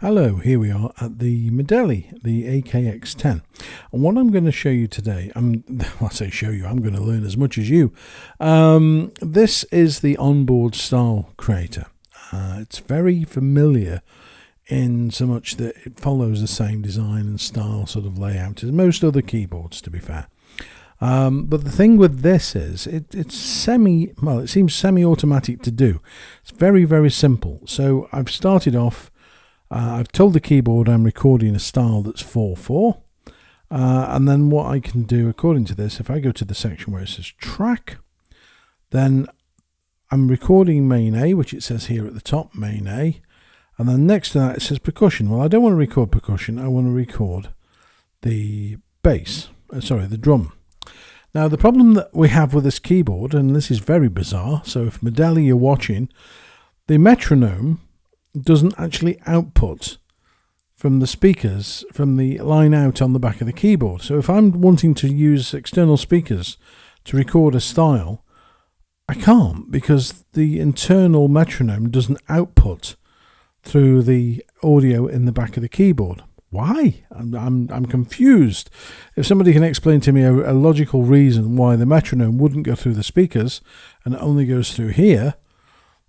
Hello, here we are at the Medeli, the AKX10. And what I'm going to show you today, I'm going to learn as much as you. This is the onboard style creator. It's very familiar in so much that it follows the same design and style sort of layout as most other keyboards, to be fair. But the thing with this is it seems semi-automatic to do. It's very, very simple. So I've started off, I've told the keyboard I'm recording a style that's 4/4. And then what I can do according to this, if I go to the section where it says track, then I'm recording main A, which it says here at the top, main A. And then next to that it says percussion. Well, I don't want to record percussion. I want to record the bass, the drum. Now, the problem that we have with this keyboard, and this is very bizarre, so if Medeli you're watching, the metronome doesn't actually output from the speakers, from the line out on the back of the keyboard. So if I'm wanting to use external speakers to record a style, I can't, because the internal metronome doesn't output through the audio in the back of the keyboard. Why? I'm confused. If somebody can explain to me a logical reason why the metronome wouldn't go through the speakers and it only goes through here,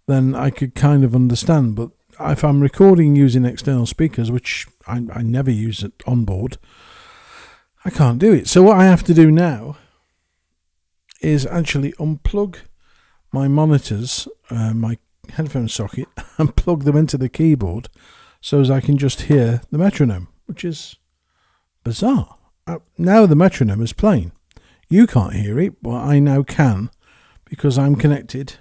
then I could kind of understand. But if I'm recording using external speakers, which I never use it on board, I can't do it. So what I have to do now is actually unplug my monitors, my headphone socket, and plug them into the keyboard so as I can just hear the metronome, which is bizarre. Now the metronome is playing. You can't hear it, but I now can because I'm connected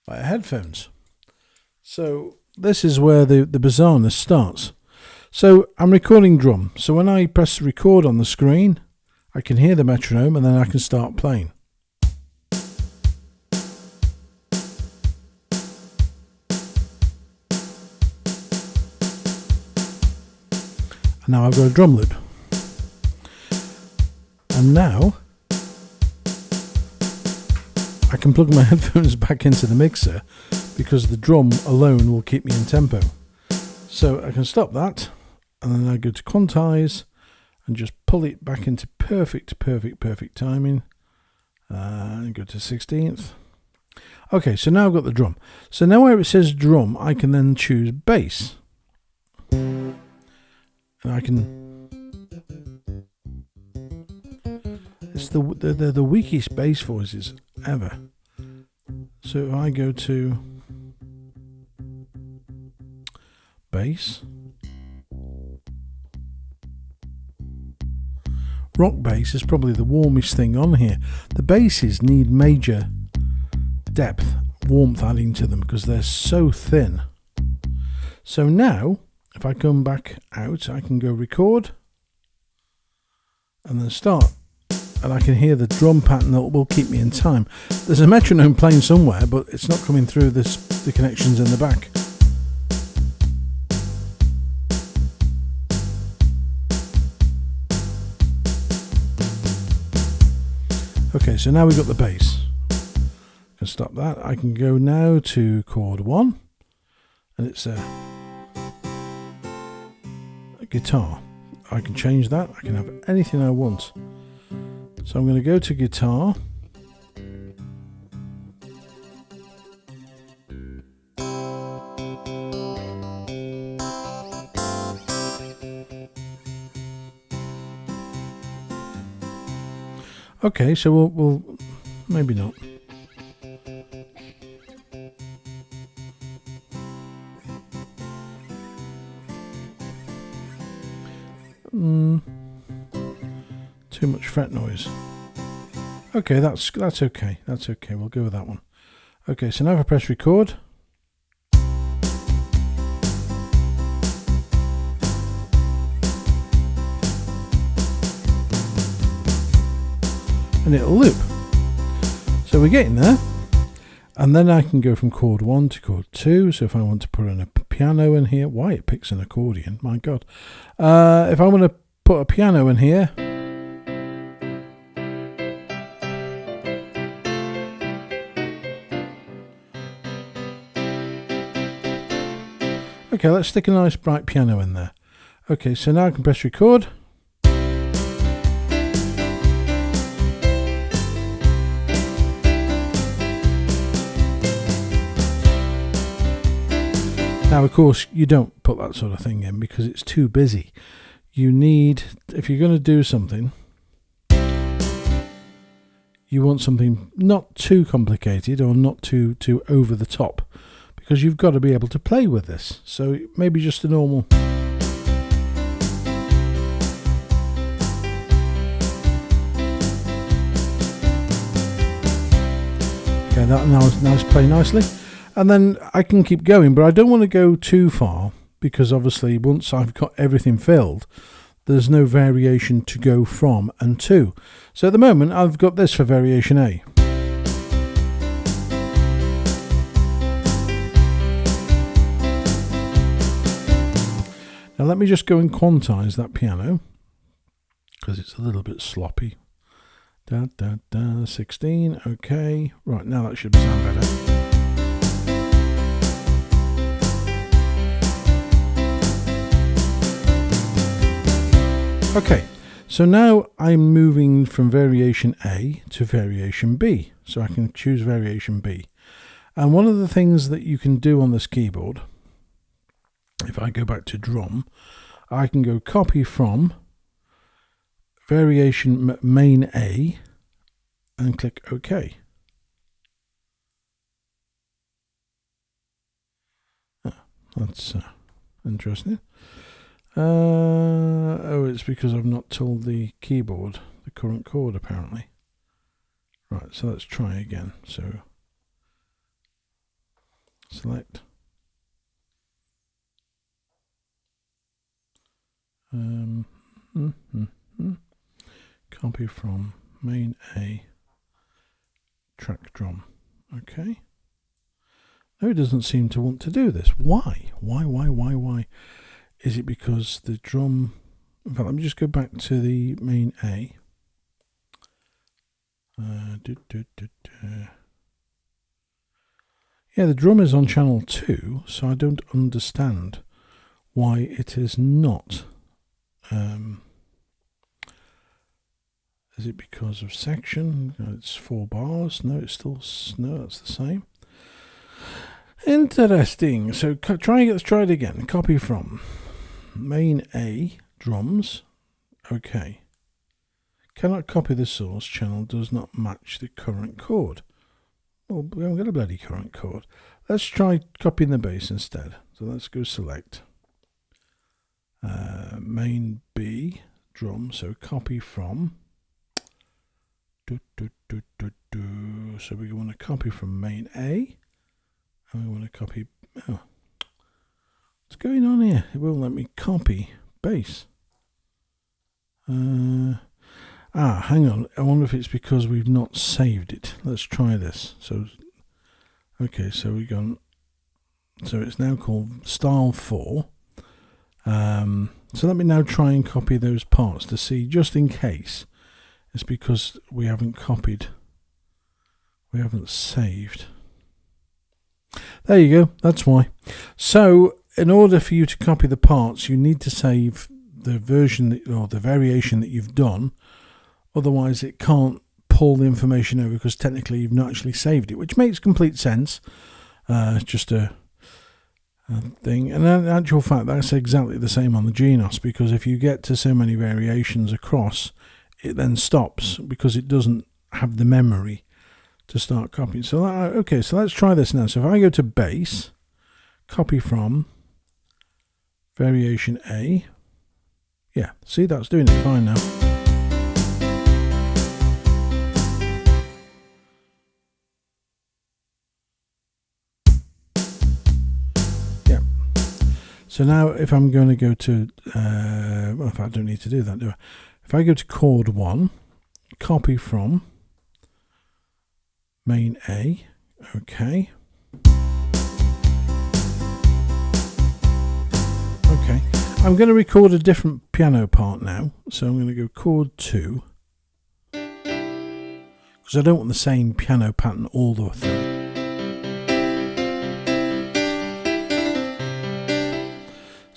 via headphones. So this is where the bizarreness starts. So I'm recording drum. So when I press record on the screen, I can hear the metronome and then I can start playing. And now I've got a drum loop. And now I can plug my headphones back into the mixer because the drum alone will keep me in tempo. So I can stop that and then I go to quantize and just pull it back into perfect timing. And go to 16th. Okay, so now I've got the drum. So now where it says drum, I can then choose bass. And I can... It's the weakest bass voices ever. So if I go to bass, rock bass is probably the warmest thing on here. The basses need major depth, warmth adding to them because they're so thin. So now if I come back out, I can go record and then start. And I can hear the drum pattern that will keep me in time. There's a metronome playing somewhere, but it's not coming through the connections in the back. Okay, so now we've got the bass. I can stop that. I can go now to chord 1, and it's a guitar. I can change that. I can have anything I want. So I'm going to go to guitar. Okay, so we'll maybe not. Too much fret noise. Okay, that's okay. That's okay. We'll go with that one. Okay, so now if I press record, and it'll loop. So we're getting there. And then I can go from chord 1 to chord 2. So if I want to put in a piano in here, why it picks an accordion, my God. If I want to put a piano in here, Okay, let's stick a nice bright piano in there. Okay, so now I can press record. Now, of course, you don't put that sort of thing in because it's too busy. You need, if you're going to do something, you want something not too complicated or not too over the top, because you've got to be able to play with this. So maybe just a normal. Okay, that now it's playing nicely. And then I can keep going, but I don't want to go too far because obviously once I've got everything filled, there's no variation to go from and to. So at the moment I've got this for variation A. Now let me just go and quantize that piano because it's a little bit sloppy. 16, okay. Right, now that should sound better. Okay, so now I'm moving from variation A to variation B. So I can choose variation B. And one of the things that you can do on this keyboard, if I go back to drum, I can go copy from variation main A and click OK. That's interesting. Oh, it's because I've not told the keyboard the current chord apparently. Right, so let's try again. So select. Copy from main A, track drum. Okay. No, it doesn't seem to want to do this. Why? Why? Is it because the drum... In fact, let me just go back to the main A. Yeah, the drum is on channel 2, so I don't understand why it is not. Is it because of section? It's 4 bars. No, it's still... No, that's the same. Interesting. So let's try it again. Copy from main A, drums. Okay. Cannot copy the source. Channel does not match the current chord. Well, we haven't got a bloody current chord. Let's try copying the bass instead. So let's go select main B, drum. So copy from. So we want to copy from main A. And we want to copy. Oh. What's going on here? It won't let me copy bass. Hang on. I wonder if it's because we've not saved it. Let's try this. So, okay, so we've gone. So it's now called style 4. So let me now try and copy those parts to see, just in case it's because we haven't copied. We haven't saved. There you go, that's why. So in order for you to copy the parts, you need to save the version or the variation that you've done. Otherwise it can't pull the information over because technically you've not actually saved it, which makes complete sense. It's just a thing. And in actual fact, that's exactly the same on the GNOS, because if you get to so many variations across, it then stops because it doesn't have the memory to start copying. So okay, so let's try this now. So if I go to bass, copy from variation A, yeah, see, that's doing it fine now. Yeah. So now if I'm going to go to well, in fact, I don't need to do that, do I? If I go to chord 1, copy from main A, okay. Okay, I'm going to record a different piano part now, so I'm going to go chord 2, because I don't want the same piano pattern all the way through.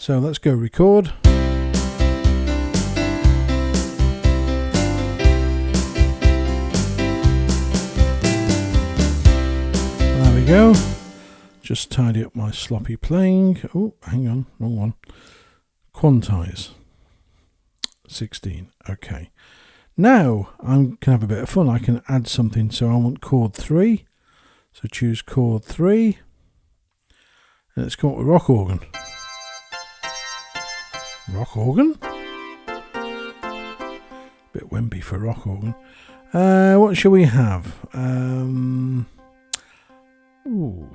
So let's go record. There we go. Just tidy up my sloppy playing. Oh, hang on, wrong one. Quantize. 16. Okay. Now I can have a bit of fun. I can add something. So I want chord 3. So choose chord 3. And let's come up with rock organ. Rock organ? Bit wimpy for rock organ. What shall we have? Ooh.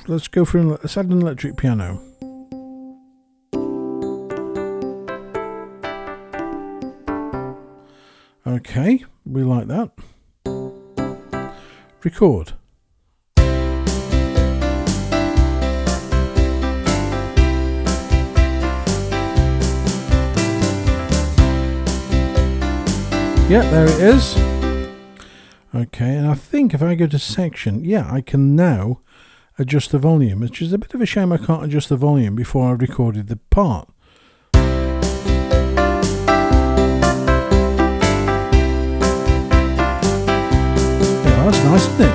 Let's go for let's add an electric piano. Okay, we like that. Record. Yeah, there it is. Okay, and I think if I go to section, yeah, I can now adjust the volume, which is a bit of a shame I can't adjust the volume before I recorded the part. Yeah, that's nice, isn't it?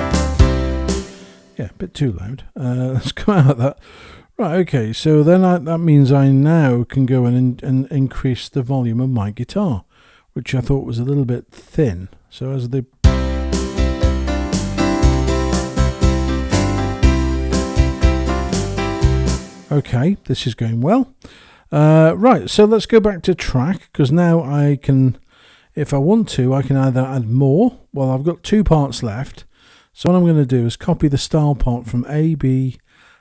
Yeah, a bit too loud. Let's come out of that. Right, okay, so then that means I now can go in and increase the volume of my guitar, which I thought was a little bit thin. So as the okay, this is going well. Right, so let's go back to track, because now I can, if I want to, I can either add more. Well, I've got 2 parts left. So what I'm going to do is copy the style part from A, B,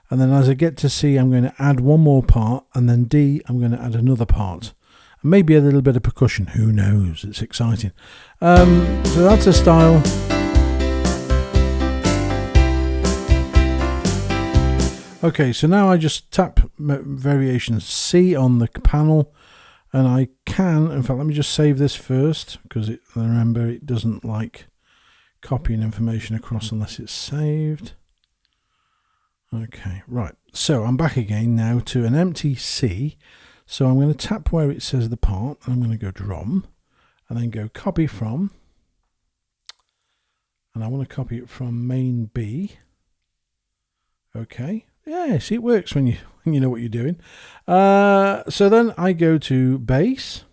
and then as I get to C, I'm going to add 1 more part, and then D, I'm going to add another part. And maybe a little bit of percussion, who knows, it's exciting. So that's a style. Okay, so now I just tap variation C on the panel, and I can, in fact, let me just save this first, because remember, it doesn't like copying information across unless it's saved. Okay, right, so I'm back again now to an empty C. So I'm going to tap where it says the part, and I'm going to go drum, and then go copy from, and I want to copy it from main B. Okay. Yeah, see, it works when you know what you're doing. So then I go to bass.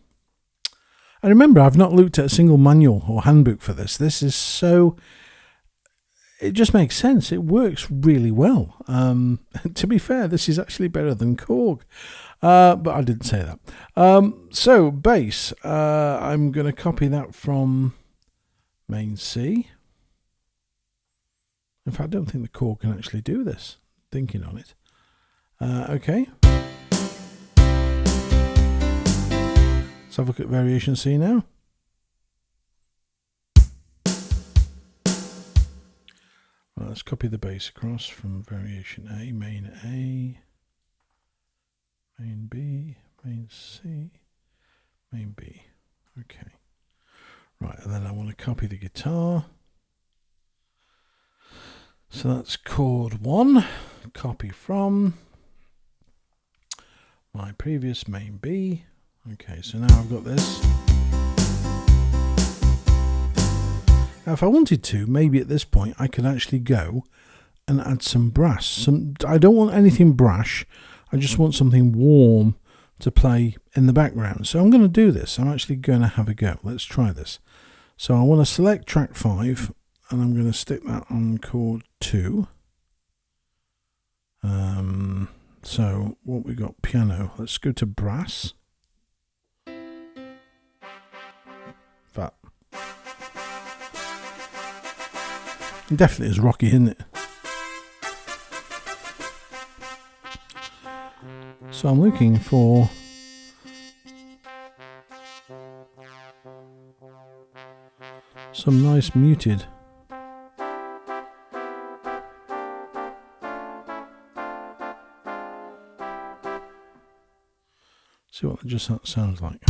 And remember, I've not looked at a single manual or handbook for this. This is so... It just makes sense. It works really well. To be fair, this is actually better than Korg. But I didn't say that. So bass, I'm going to copy that from main C. In fact, I don't think the Korg can actually do this. Thinking on it. Okay. Let's have a look at variation C now. Well, let's copy the bass across from variation A, main B, main C, main B. Okay. Right, and then I want to copy the guitar. So that's chord 1, copy from my previous main B. Okay, so now I've got this. Now if I wanted to, maybe at this point I could actually go and add some brass. I don't want anything brash, I just want something warm to play in the background. So I'm going to do this. I'm actually going to have a go. Let's try this. So I want to select track 5. And I'm going to stick that on chord 2. So what we got? Piano. Let's go to brass. That definitely is rocky, isn't it? So I'm looking for some nice muted. See what just that sounds like.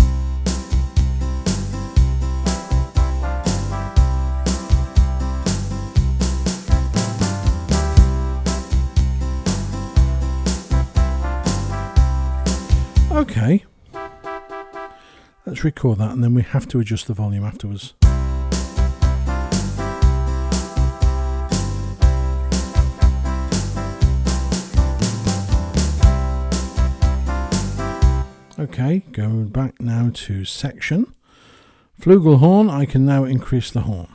Okay, let's record that, and then we have to adjust the volume afterwards. Okay, going back now to section. Flugelhorn, I can now increase the horn.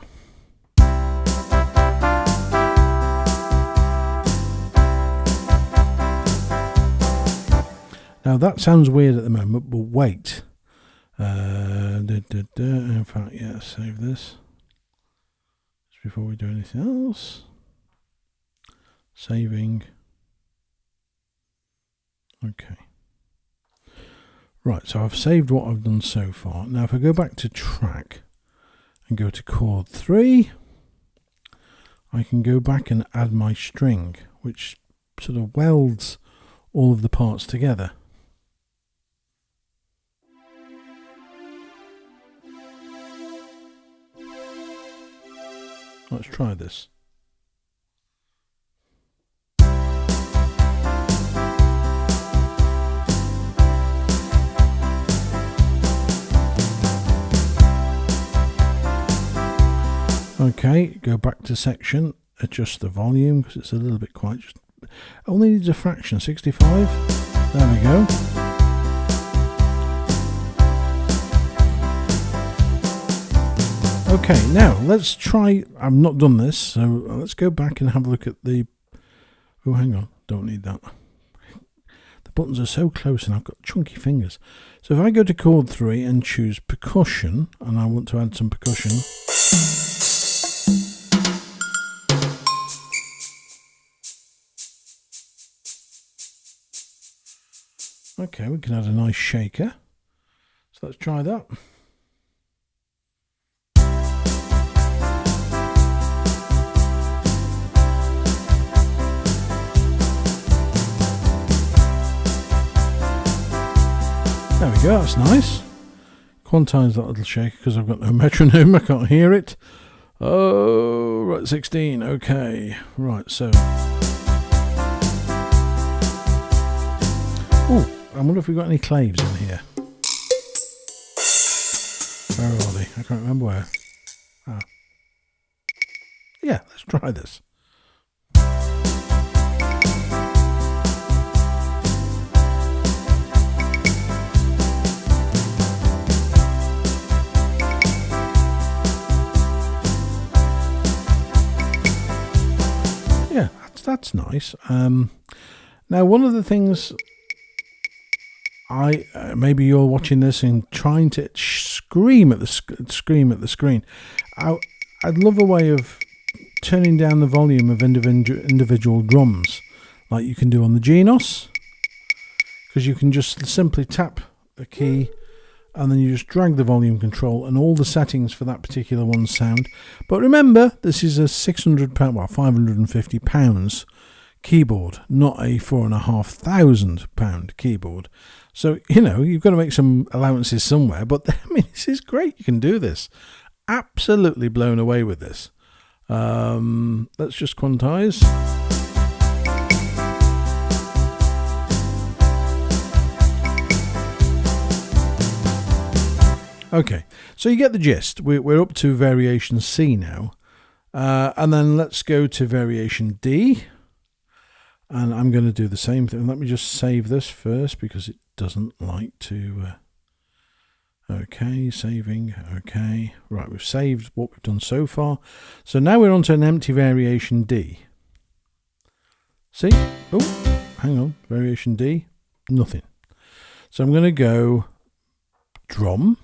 Now that sounds weird at the moment, but wait. In fact, yeah, save this. Just before we do anything else. Saving. Okay. Right, so I've saved what I've done so far. Now if I go back to track and go to chord 3, I can go back and add my string, which sort of welds all of the parts together. Let's try this. Okay, go back to section, adjust the volume because it's a little bit quiet. Just only needs a fraction, 65. There we go. Okay, now let's try. I've not done this, so let's go back and have a look at the. Oh, hang on, don't need that. The buttons are so close and I've got chunky fingers. So if I go to chord 3 and choose percussion, and I want to add some percussion. Okay, we can add a nice shaker. So let's try that. There we go, that's nice. Quantize that little shaker because I've got no metronome, I can't hear it. Oh, right, 16, okay. Right, so. Oh, I wonder if we've got any claves in here. Where are they? I can't remember where. Ah. Yeah, let's try this. Yeah, that's nice. Now, one of the things maybe you're watching this and trying to scream at the screen. I'd love a way of turning down the volume of individual drums, like you can do on the Genos, because you can just simply tap a key and then you just drag the volume control and all the settings for that particular one sound. But remember, this is a £600, well, £550 keyboard, not a £4,500 keyboard. So, you know, you've got to make some allowances somewhere. But, I mean, this is great. You can do this. Absolutely blown away with this. Let's just quantize. Okay, so you get the gist. We're up to variation C now. And then let's go to variation D. And I'm going to do the same thing. Let me just save this first because it doesn't like to. Okay, saving. Okay, right, we've saved what we've done so far. So now we're on to an empty variation D. See? Oh, hang on. Variation D, nothing. So I'm going to go drum.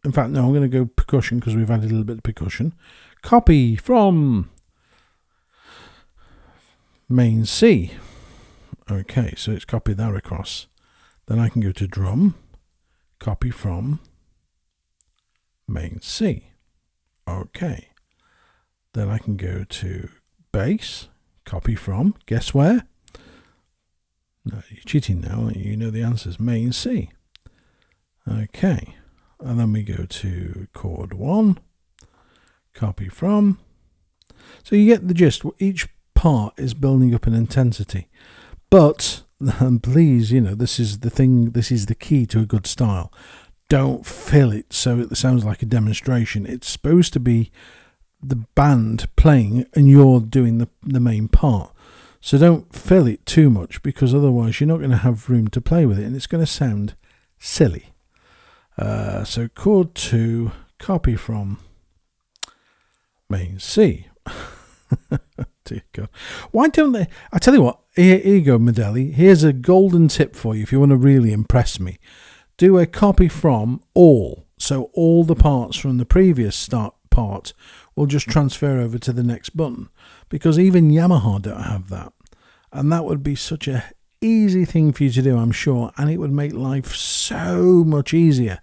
In fact, no, I'm going to go percussion because we've added a little bit of percussion. Copy from main C. Okay, so it's copied that across. Then I can go to drum, copy from main C. Okay. Then I can go to bass, copy from, guess where? No, you're cheating now, aren't you? You know the answers, main C. Okay. And then we go to chord 1, copy from. So you get the gist. Each part is building up an intensity. But and please, you know, this is the thing, this is the key to a good style. Don't fill it so it sounds like a demonstration. It's supposed to be the band playing and you're doing the main part. So don't fill it too much, because otherwise you're not going to have room to play with it and it's going to sound silly. So chord 2, copy from main C. Dear God. Why don't they? I tell you what, here you go, Medeli. Here's a golden tip for you if you want to really impress me. Do a copy from all. So all the parts from the previous start part will just transfer over to the next button, because even Yamaha don't have that. And that would be such a easy thing for you to do, I'm sure, and it would make life so much easier.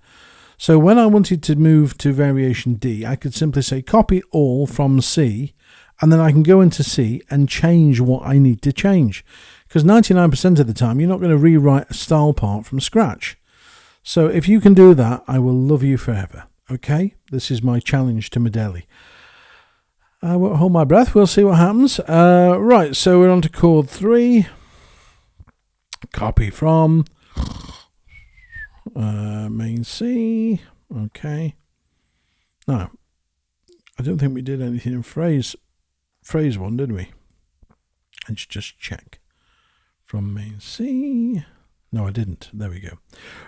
So when I wanted to move to variation D, I could simply say copy all from C, and then I can go into C and change what I need to change. Because 99% of the time, you're not going to rewrite a style part from scratch. So if you can do that, I will love you forever. Okay? This is my challenge to Medeli. I won't hold my breath. We'll see what happens. Right, so we're on to chord 3. Copy from main C. Okay. Now, I don't think we did anything in phrase 1, did we? Let's just check. From main C. No, I didn't. There we go.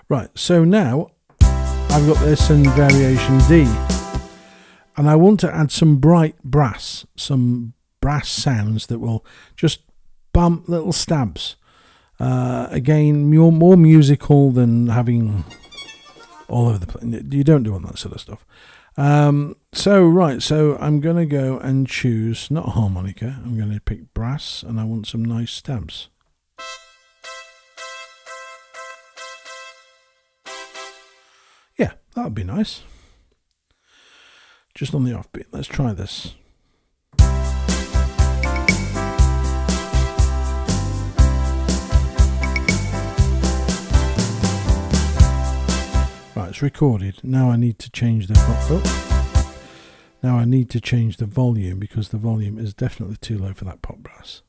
Right, so now I've got this in variation D. And I want to add some bright brass, some brass sounds that will just bump little stabs. Again, more musical than having all over the place. You don't do all that sort of stuff. So I'm going to go and choose, not a harmonica, I'm going to pick brass, and I want some nice stabs. Yeah, that would be nice. Just on the offbeat. Let's try this. Right, it's recorded. Now I need to change the Now I need to change the volume, because the volume is definitely too low for that pop brass.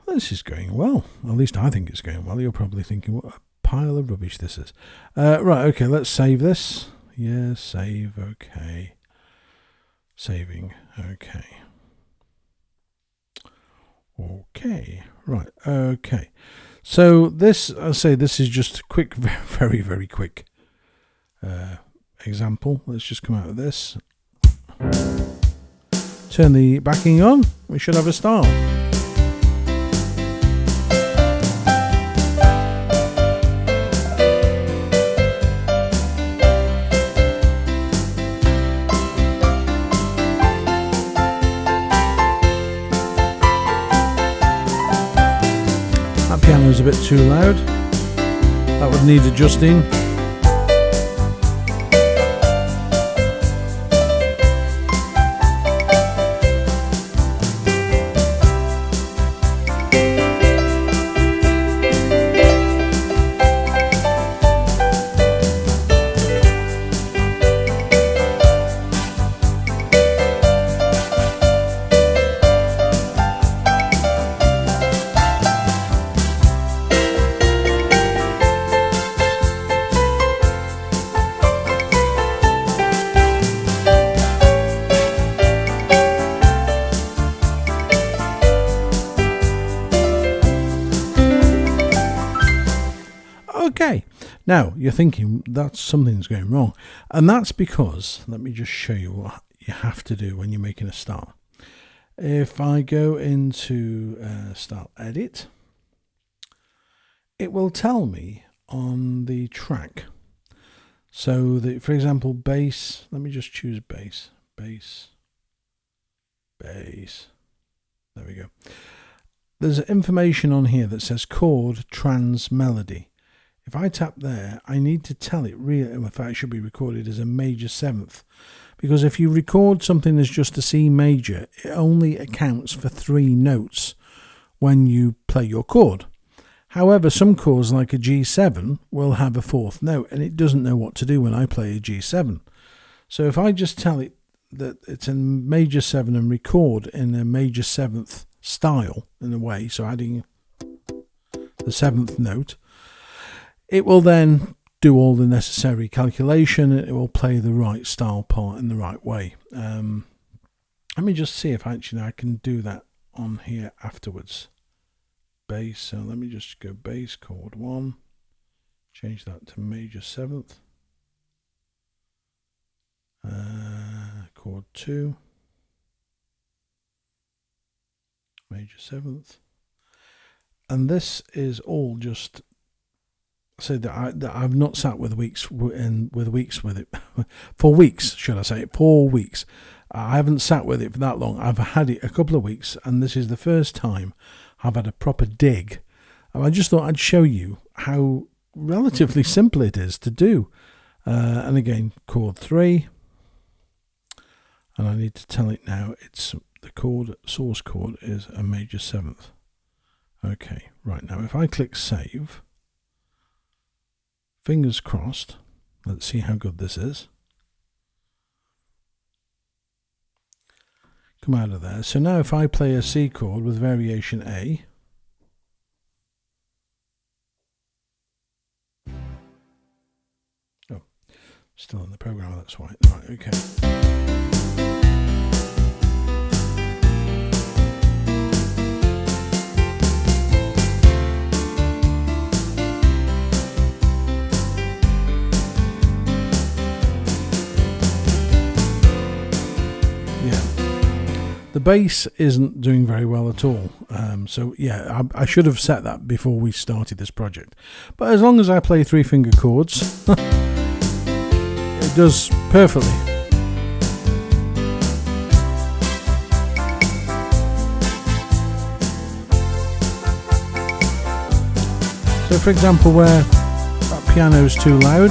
This is going well. At least I think it's going well. You're probably thinking, what a pile of rubbish this is. Right, okay, let's save this. Yeah, save, okay. Saving, okay. Okay, right, okay. So this, I'll say this is just a quick, very, very quick example. Let's just come out of this. Turn the backing on. We should have a style. That piano is a bit too loud. That would need adjusting. Okay, now you're thinking that something's going wrong, and that's because, let me just show you what you have to do when you're making a style. If I go into style edit, it will tell me on the track. So that, for example, bass, let me just choose bass, bass. There we go. There's information on here that says chord trans melody. If I tap there, I need to tell it really, in fact, it should be recorded as a major seventh, because if you record something as just a C major, it only accounts for 3 notes when you play your chord. However, some chords like a G7 will have a fourth note, and it doesn't know what to do when I play a G7. So if I just tell it that it's in major 7 and record in a major 7th style in a way, so adding the 7th note, it will then do all the necessary calculation, and it will play the right style part in the right way. Let me just see if actually I can do that on here afterwards. Bass, so let me just go bass chord 1, change that to major 7th, chord 2, major 7th, and this is all just so that I've not sat with weeks with it for weeks, should I say, 4 weeks. I haven't sat with it for that long. I've had it a couple of weeks, and this is the first time I've had a proper dig. And I just thought I'd show you how relatively simple it is to do. And again, chord 3, and I need to tell it now. It's the chord, source chord is a major 7th. Okay, right, now if I click save, fingers crossed, let's see how good this is. Come out of there. So now if I play a C chord with variation A, oh, still in the program, that's why. Right, okay. The bass isn't doing very well at all, so yeah, I should have set that before we started this project. But as long as I play 3-finger chords, it does perfectly. So for example, where that piano is too loud,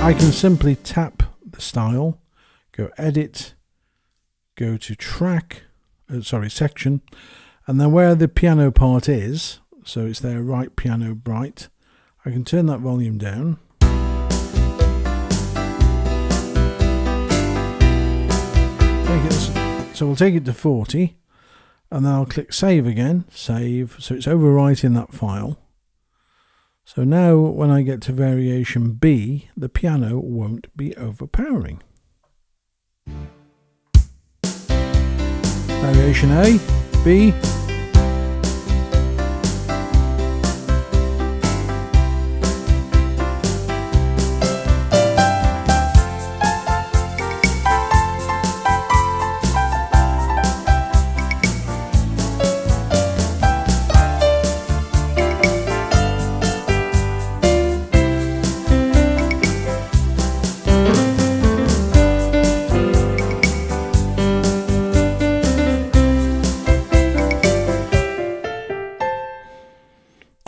I can simply tap the style, go edit, go to track, section, and then where the piano part is, so it's there, right piano bright, I can turn that volume down. So we'll take it to 40, and then I'll click save again, save, so it's overwriting that file. So now when I get to variation B, the piano won't be overpowering. Variation A, B,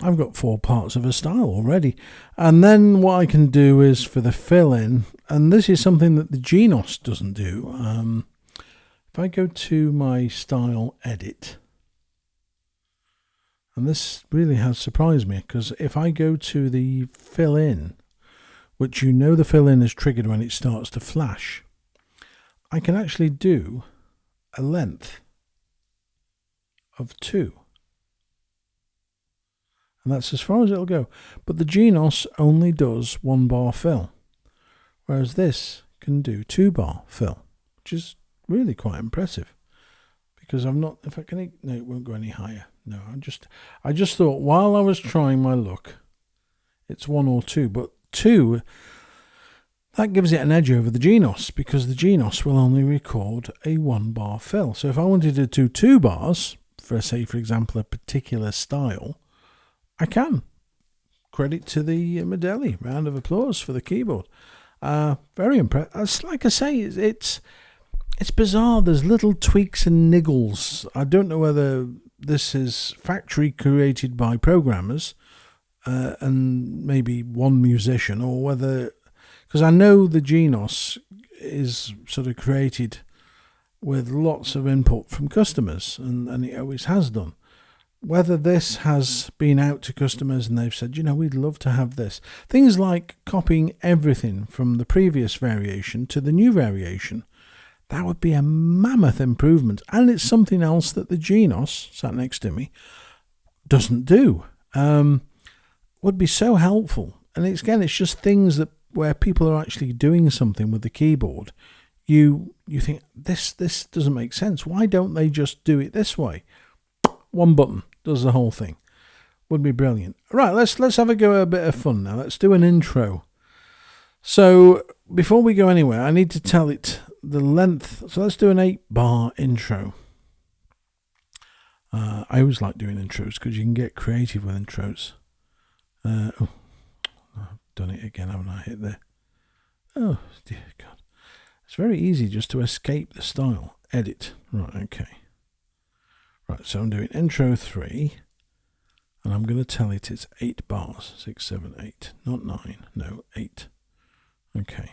I've got 4 parts of a style already. And then what I can do is for the fill in, and this is something that the Genos doesn't do. If I go to my style edit, and this really has surprised me, because if I go to the fill in, which you know the fill in is triggered when it starts to flash, I can actually do a length of 2. And that's as far as it'll go. But the Genos only does 1 bar fill, whereas this can do 2 bar fill, which is really quite impressive. Because I'm not, if I can, no, it won't go any higher. No, I just thought while I was trying my luck, it's 1 or 2, but 2, that gives it an edge over the Genos, because the Genos will only record a 1 bar fill. So if I wanted to do 2 bars for, say, for example, a particular style, I can. Credit to the Medeli. Round of applause for the keyboard. Very impressive. Like I say, it's bizarre. There's little tweaks and niggles. I don't know whether this is factory created by programmers and maybe one musician, or whether, because I know the Genos is sort of created with lots of input from customers, and it always has done. whether this has been out to customers and they've said, you know, we'd love to have this. Things like copying everything from the previous variation to the new variation. That would be a mammoth improvement. And it's something else that the Genos, sat next to me, doesn't do. Would be so helpful. And it's just things that where people are actually doing something with the keyboard. You think, this doesn't make sense. Why don't they just do it this way? One button does the whole thing. Would be brilliant. Right, let's have a bit of fun now. Let's do an intro. So before we go anywhere, I need to tell it the length. So let's do an 8-bar intro. I always like doing intros because you can get creative with intros. I've done it again, haven't I? Hit there. Oh dear God. It's very easy just to escape the style. Edit. Right, okay. Right, so I'm doing intro 3, and I'm going to tell it it's 8 bars. 6, 7, 8. Not 9. No, 8. Okay.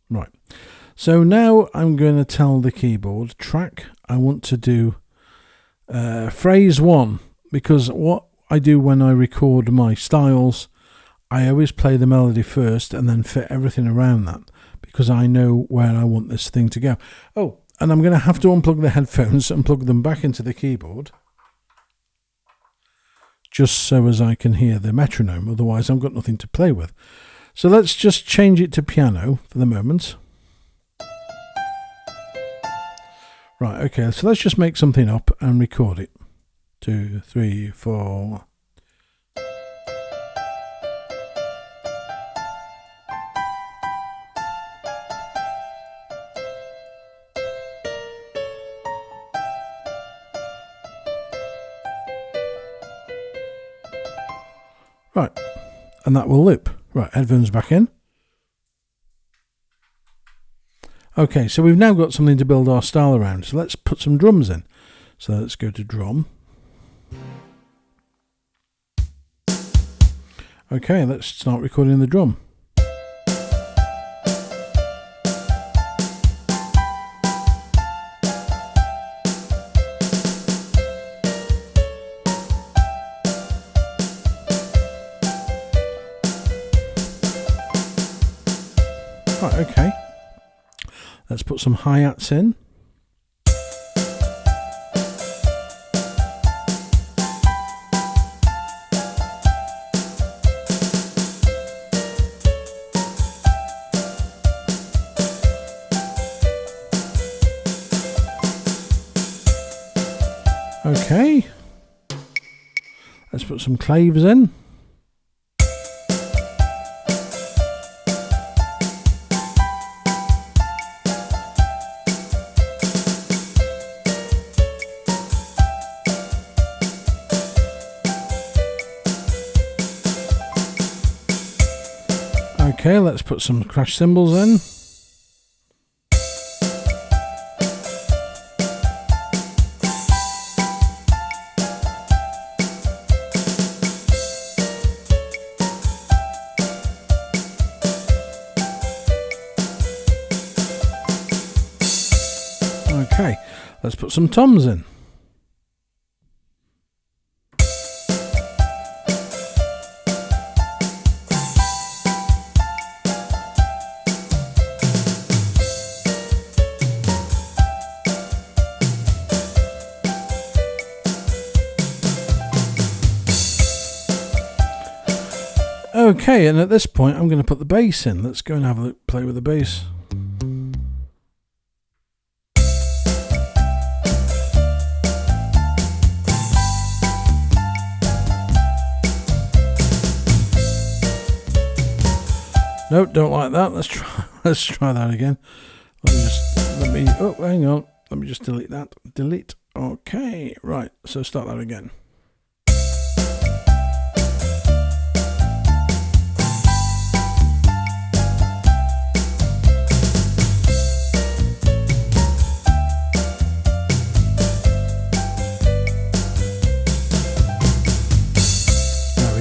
Right. So now I'm going to tell the keyboard track. I want to do phrase 1, because what I do when I record my styles, I always play the melody first and then fit everything around that, because I know where I want this thing to go. Oh, and I'm going to have to unplug the headphones and plug them back into the keyboard, just so as I can hear the metronome. Otherwise, I've got nothing to play with. So let's just change it to piano for the moment. Right, okay, so let's just make something up and record it. 2, 3, 4... Right, and that will loop. Right, headphones back in. Okay, so we've now got something to build our style around. So let's put some drums in. So let's go to drum. Okay, let's start recording the drum. Right, okay. Let's put some hi-hats in. Okay. Let's put some claves in. Okay, let's put some crash cymbals in. Okay, let's put some toms in. Okay, and at this point I'm going to put the bass in. Let's go and have a look, play with the bass. Nope, don't like that. Let's try that again. Oh, hang on. Let me just delete that. Delete. Okay, right. So start that again.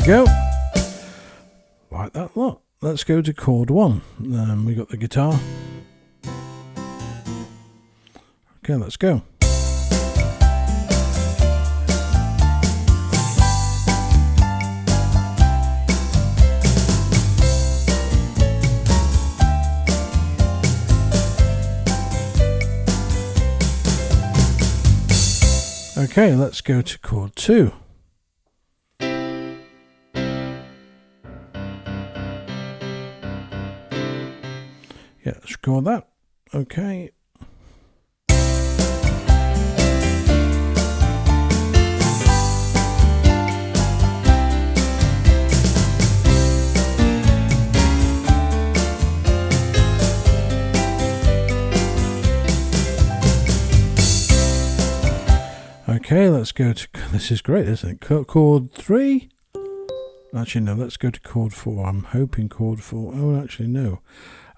Go like that lot. Let's go to chord 1. We got the guitar. Okay, let's go. Okay, let's go to chord 2. Yeah, let's record that. Okay. Okay, let's go to, this is great, isn't it? Chord 3. Actually, no, let's go to chord 4. I'm hoping chord 4. Oh, actually, no.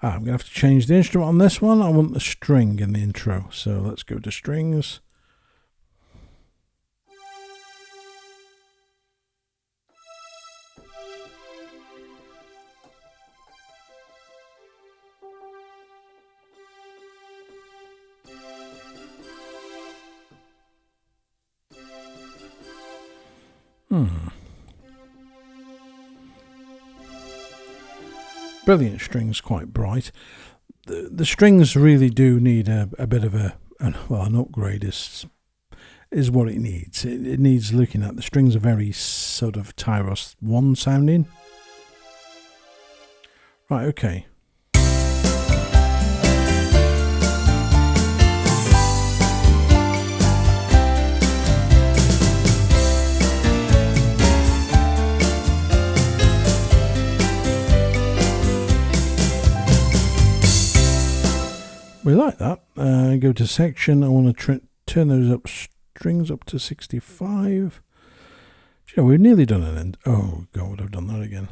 I'm going to have to change the instrument on this one. I want the string in the intro. So let's go to strings. Brilliant strings, quite bright. The strings really do need a bit of an upgrade is what it needs. It needs looking at. The strings are very sort of Tyros 1 sounding. Right, okay. We like that. Go to section. I want to turn those strings up to 65. Yeah, we've nearly done an end. Oh God, I've done that again.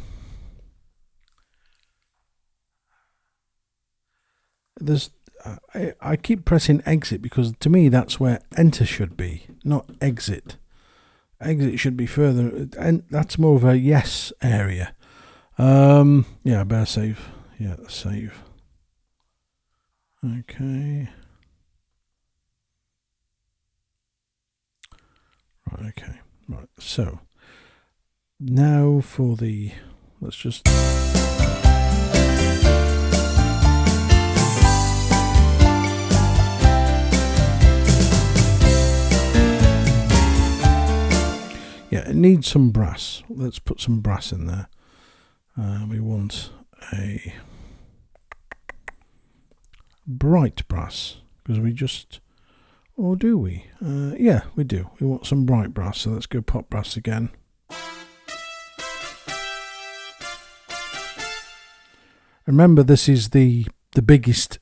I keep pressing exit because to me that's where enter should be, not exit. Exit should be further, and that's more of a yes area. Yeah, I better save. Yeah, save. Okay. Right, okay. Right, so now for the, let's just yeah, it needs some brass. Let's put some brass in there. We want a bright brass because we just, or do we? Yeah, we do. We want some bright brass, so let's go pop brass again. Remember, this is the biggest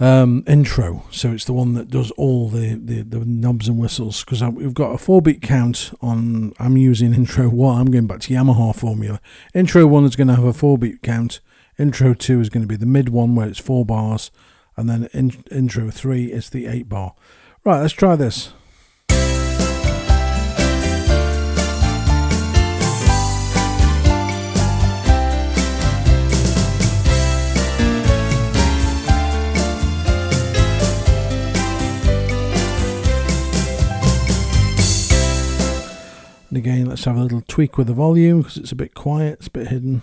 intro, so it's the one that does all the knobs and whistles, because we've got a 4-beat count on, I'm using intro 1, I'm going back to Yamaha formula. Intro 1 is going to have a 4-beat count, intro 2 is going to be the mid one where it's 4 bars, and then intro 3 is the 8 bar. Right, let's try this. And again, let's have a little tweak with the volume because it's a bit quiet, it's a bit hidden.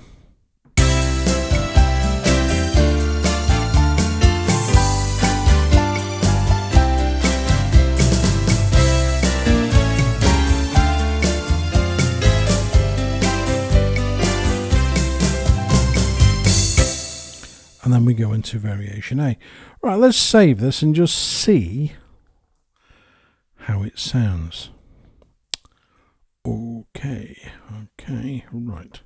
And then we go into variation A. Right, let's save this and just see how it sounds. Okay, right.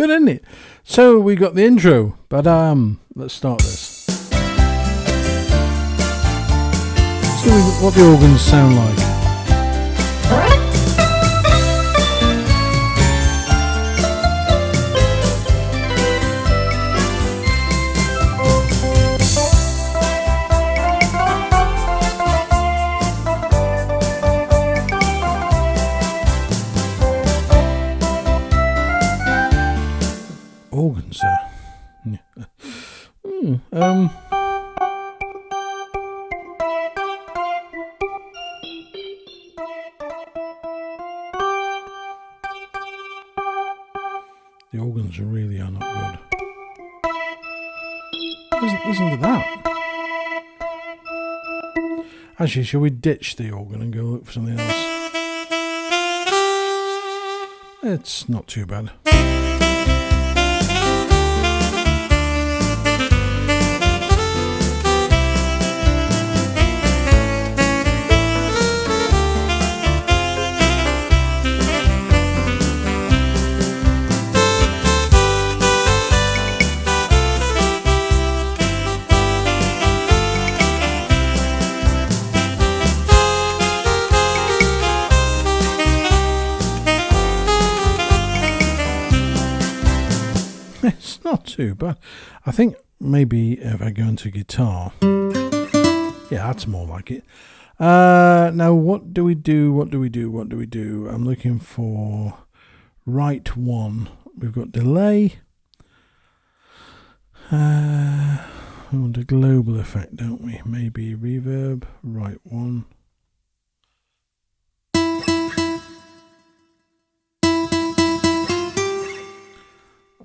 good, isn't it? So we got the intro, but let's start this. Let's see what the organs sound like. Organs there. The organs really are not good. Listen to that. Actually, shall we ditch the organ and go look for something else? It's not too bad. It's not too bad. I think maybe if I go into guitar, yeah, that's more like it. Now, what do we do? I'm looking for right one. We've got delay. We want a global effect, don't we? Maybe reverb, right one.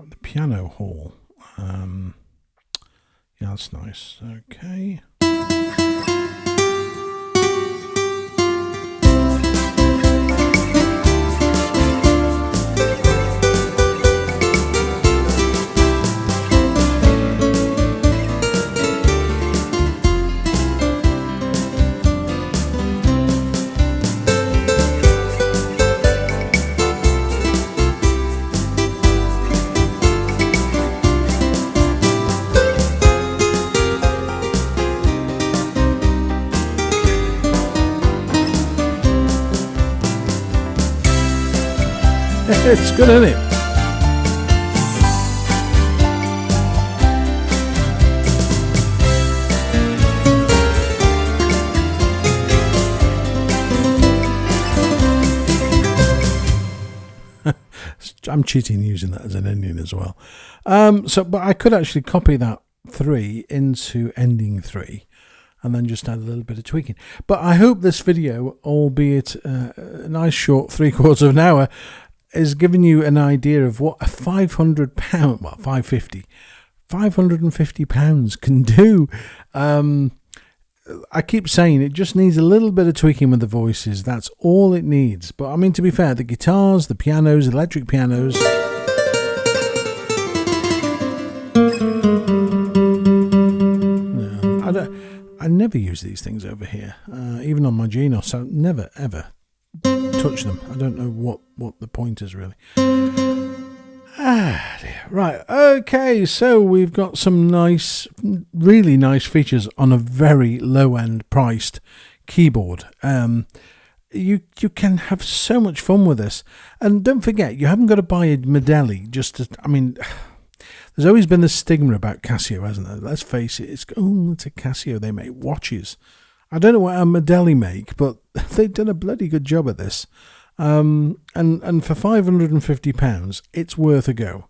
The piano hall. Yeah, that's nice. Okay. It's good, isn't it? I'm cheating using that as an ending as well. But I could actually copy that 3 into ending 3 and then just add a little bit of tweaking. But I hope this video, albeit a nice short 3/4 of an hour, is giving you an idea of what a £500, well, £550 can do. I keep saying it just needs a little bit of tweaking with the voices. That's all it needs. But I mean, to be fair, the guitars, the pianos, electric pianos. No, I never use these things over here, even on my Genos. I never ever touch them. I don't know what the point is really. Dear. Right, okay, so we've got some nice, really nice features on a very low-end priced keyboard. You can have so much fun with this. And don't forget, you haven't got to buy a Medeli just to, I mean, there's always been the stigma about Casio, hasn't there? Let's face it, it's a Casio, they make watches. I don't know what a Medeli make, but they've done a bloody good job at this. And for £550, it's worth a go.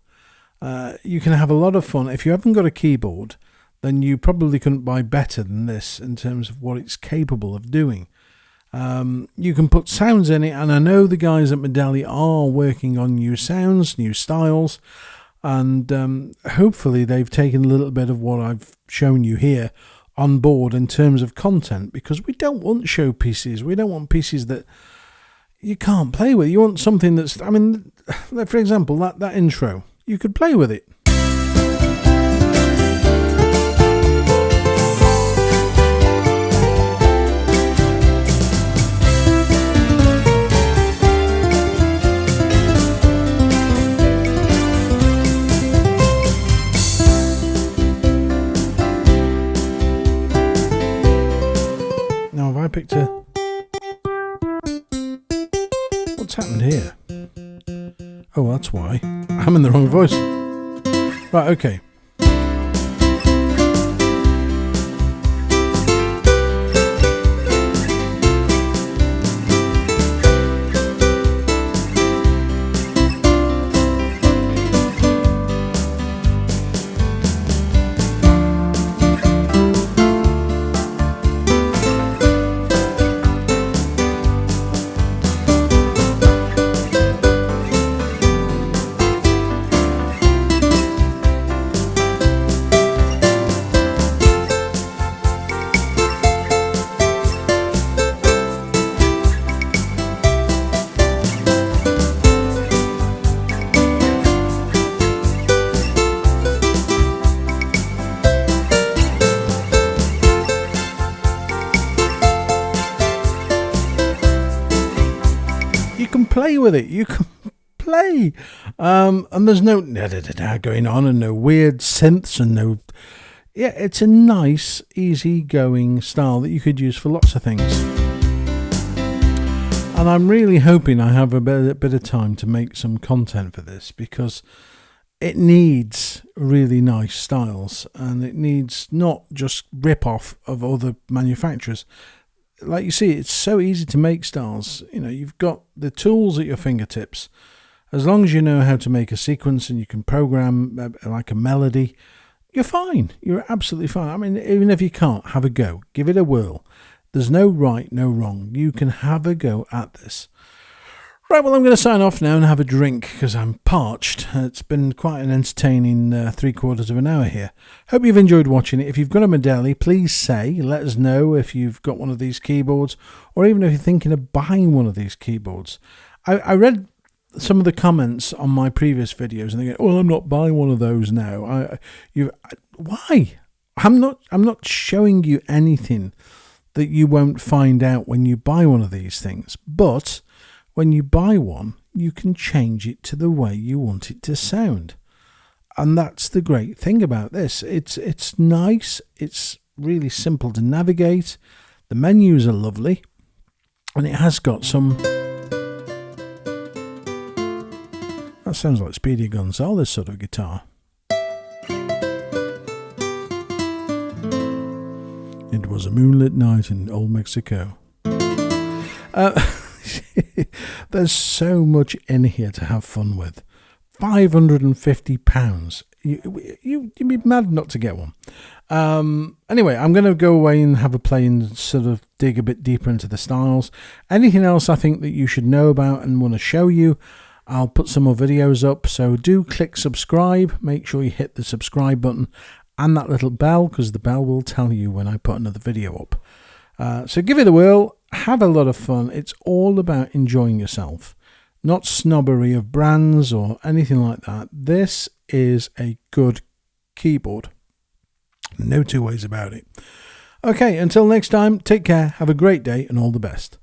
You can have a lot of fun. If you haven't got a keyboard, then you probably couldn't buy better than this in terms of what it's capable of doing. You can put sounds in it, and I know the guys at Medeli are working on new sounds, new styles, and hopefully they've taken a little bit of what I've shown you here on board in terms of content, because we don't want show pieces. We don't want pieces that you can't play with. You want something that's, I mean, like for example, that intro, you could play with it. I picked a... What's happened here? Oh, that's why. I'm in the wrong voice. Right, okay. You can play with it. You can play. And there's no da-da-da-da going on and no weird synths and no... Yeah, it's a nice, easy-going style that you could use for lots of things. And I'm really hoping I have a bit of time to make some content for this, because it needs really nice styles, and it needs not just rip-off of other manufacturers. Like you see, it's so easy to make styles. You know, you've got the tools at your fingertips. As long as you know how to make a sequence and you can program like a melody, you're fine. You're absolutely fine. I mean, even if you can't, have a go. Give it a whirl. There's no right, no wrong. You can have a go at this. Right, well, I'm going to sign off now and have a drink because I'm parched. It's been quite an entertaining 3/4 of an hour here. Hope you've enjoyed watching it. If you've got a Medeli, please let us know if you've got one of these keyboards, or even if you're thinking of buying one of these keyboards. I read some of the comments on my previous videos and they go, "Oh, I'm not buying one of those now." Why? I'm not showing you anything that you won't find out when you buy one of these things, but when you buy one, you can change it to the way you want it to sound. And that's the great thing about this. It's nice. It's really simple to navigate. The menus are lovely. And it has got some... That sounds like Speedy Gonzalez sort of guitar. It was a moonlit night in old Mexico. There's so much in here to have fun with. £550. You'd be mad not to get one. Anyway, I'm going to go away and have a play and sort of dig a bit deeper into the styles. Anything else I think that you should know about and want to show you, I'll put some more videos up. So do click subscribe. Make sure you hit the subscribe button and that little bell, because the bell will tell you when I put another video up. So give it a whirl. Have a lot of fun. It's all about enjoying yourself, not snobbery of brands or anything like that. This is a good keyboard. No two ways about it. Okay, until next time, take care, have a great day, and all the best.